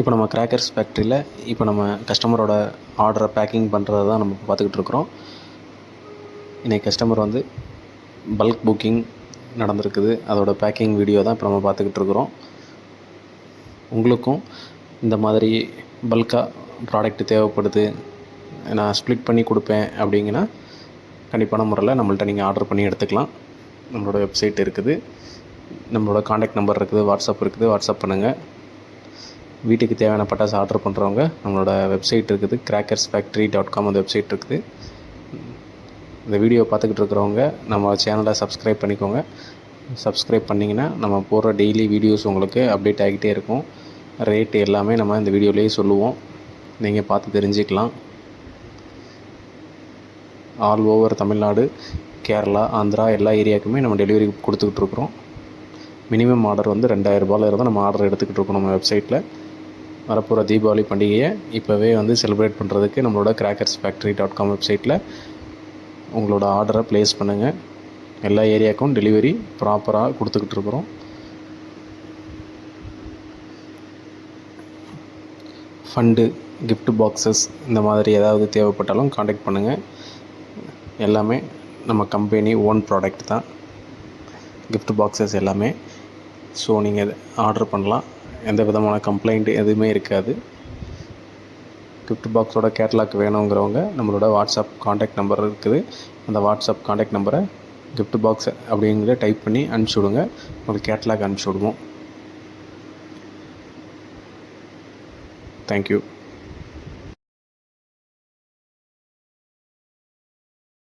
இப்போ நம்ம கிராக்கர்ஸ் ஃபேக்ட்ரியில் இப்போ நம்ம கஸ்டமரோட ஆர்டரை பேக்கிங் பண்ணுறது தான் நம்ம பார்த்துக்கிட்டு இருக்கிறோம். இன்றைக்கி கஸ்டமர் வந்து பல்க் புக்கிங் நடந்திருக்குது. அதோட பேக்கிங் வீடியோ தான் இப்போ நம்ம பார்த்துக்கிட்டு இருக்கிறோம். உங்களுக்கும் இந்த மாதிரி பல்காக ப்ராடக்ட் தேவைப்படுது, நான் ஸ்ப்ளிட் பண்ணி கொடுப்பேன் அப்படிங்கன்னா கண்டிப்பான முறையில் நம்மள்ட்ட நீங்கள் ஆர்டர் பண்ணி எடுத்துக்கலாம். நம்மளோட வெப்சைட் இருக்குது, நம்மளோட காண்டாக்ட் நம்பர் இருக்குது, வாட்ஸ்அப் இருக்குது. வாட்ஸ்அப் பண்ணுங்கள். வீட்டுக்கு தேவையான பட்டாசு ஆர்டர் பண்ணுறவங்க நம்மளோட வெப்சைட் இருக்குது, crackersfactory.com அந்த வெப்சைட் இருக்குது. இந்த வீடியோ பார்த்துக்கிட்டு இருக்கிறவங்க நம்ம சேனலை சப்ஸ்கிரைப் பண்ணிக்கோங்க. சப்ஸ்கிரைப் பண்ணிங்கன்னா நம்ம போடுற டெய்லி வீடியோஸ் உங்களுக்கு அப்டேட் ஆகிட்டே இருக்கும். ரேட்டு எல்லாமே நம்ம இந்த வீடியோலேயே சொல்லுவோம், நீங்கள் பார்த்து தெரிஞ்சுக்கலாம். ஆல் ஓவர் தமிழ்நாடு, கேரளா, ஆந்திரா எல்லா ஏரியாவுக்குமே நம்ம டெலிவரி கொடுத்துக்கிட்டு இருக்கிறோம். மினிமம் ஆர்டர் வந்து 2000 ரூபாயில் இருந்தால் நம்ம ஆர்டர் எடுத்துக்கிட்டு இருக்கோம். நம்ம வெப்சைட்டில் வரப்போகிற தீபாவளி பண்டிகையை இப்போவே வந்து செலிப்ரேட் பண்ணுறதுக்கு நம்மளோட crackersfactory.com வெப்சைட்டில் உங்களோட ஆர்டரை ப்ளேஸ் பண்ணுங்கள். எல்லா ஏரியாவுக்கும் டெலிவரி ப்ராப்பராக கொடுத்துக்கிட்டு இருக்கிறோம். ஃபண்டு, gift பாக்ஸஸ் இந்த மாதிரி ஏதாவது தேவைப்பட்டாலும் காண்டாக்ட் பண்ணுங்கள். எல்லாமே நம்ம கம்பெனி ஓன் ப்ராடக்ட் தான், gift பாக்ஸஸ் எல்லாமே. ஸோ நீங்கள் ஆர்டர் பண்ணலாம், எந்த விதமான கம்ப்ளைண்ட் எதுவுமே இருக்காது. gift பாக்ஸோட கேட்லாக் வேணுங்கிறவங்க நம்மளோட வாட்ஸ்அப் காண்டாக்ட் நம்பர் இருக்குது. அந்த வாட்ஸ்அப் காண்டாக்ட் நம்பரை gift பாக்ஸ் அப்படிங்கிற டைப் பண்ணி அனுப்பிச்சி விடுங்க, உங்களுக்கு கேட்லாக் அனுப்பிச்சி விடுவோம். தேங்க்யூ.